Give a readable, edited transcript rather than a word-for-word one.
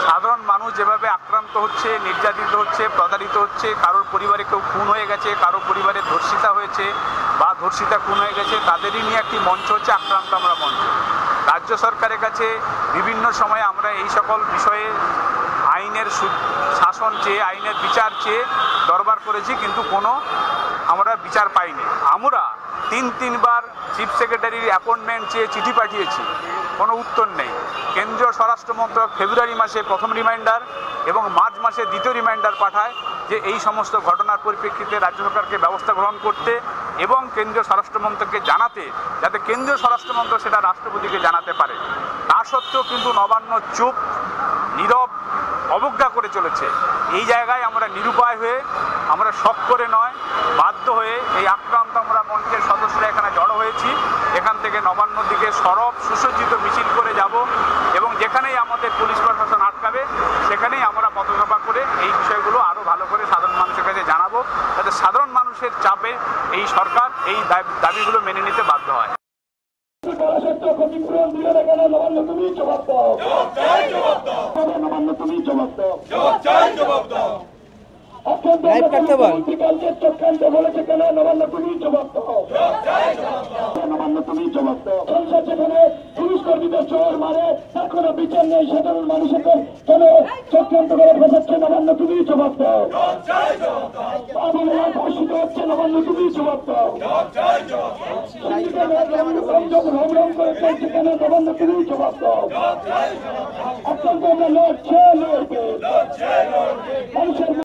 সাধারণ মানুষ যেভাবে আক্রান্ত হচ্ছে, নির্যাতিত হচ্ছে, প্রতারিত হচ্ছে, কারোর পরিবারে কেউ খুন হয়ে গেছে, কারো পরিবারে ধর্ষিতা হয়েছে বা ধর্ষিতা খুন হয়ে গেছে, তাদেরই নিয়ে একটি মঞ্চ হচ্ছে আক্রান্ত আমরা মঞ্চ। রাজ্য সরকারের কাছে বিভিন্ন সময়ে আমরা এই সকল বিষয়ে আইনের শাসন চেয়ে, আইনের বিচার চেয়ে দরবার করেছি, কিন্তু কোনো আমরা বিচার পাইনি। আমরা তিনবার চিফ সেক্রেটারির অ্যাপয়েন্টমেন্ট চেয়ে চিঠি পাঠিয়েছি, কোনো উত্তর নেই। কেন্দ্রীয় স্বরাষ্ট্র মন্ত্রক ফেব্রুয়ারি মাসে প্রথম রিমাইন্ডার এবং মার্চ মাসে দ্বিতীয় রিমাইন্ডার পাঠায় যে এই সমস্ত ঘটনার পরিপ্রেক্ষিতে রাজ্য সরকারকে ব্যবস্থা গ্রহণ করতে এবং কেন্দ্রীয় স্বরাষ্ট্র মন্ত্রককে জানাতে, যাতে কেন্দ্রীয় স্বরাষ্ট্র মন্ত্রক সেটা রাষ্ট্রপতিকে জানাতে পারে। তা সত্ত্বেও কিন্তু নবান্ন চুপ, নীরব, অবজ্ঞা করে চলেছে। এই জায়গায় আমরা নিরুপায় হয়ে, আমরা শখ করে নয়, বাধ্য হয়ে এই আক্রান্ত আমরা মঞ্চের সদস্যরা এখানে জড়ো হয়েছি। এখান থেকে নবান্নর দিকে সরব সুসজ্জিত মিছিল করে যাব এবং যেখানেই আমাদের পুলিশ প্রশাসন আটকাবে সেখানেই আমরা পথসভা করে এই বিষয়গুলো আরও ভালো করে সাধারণ মানুষের কাছে জানাবো, যাতে সাধারণ মানুষের চাপে এই সরকার এই দাবিগুলো মেনে নিতে বাধ্য হয়। পুলিশ কর্মীদের চোর মারে, এখনো বিচার নেই, সাধারণ মানুষের কেন চক্রান্ত করে ফেসাচ্ছে? নবান্ন তুমি জবাব দাও। ধর্ষিত হচ্ছে, নবান্ন তুমি জবাব দাও। রমরম করে চলছে কেন? নবান্ন তুমি জবাব দাও। অত্যন্ত আমরা লড়ছে, লড়বে মানুষের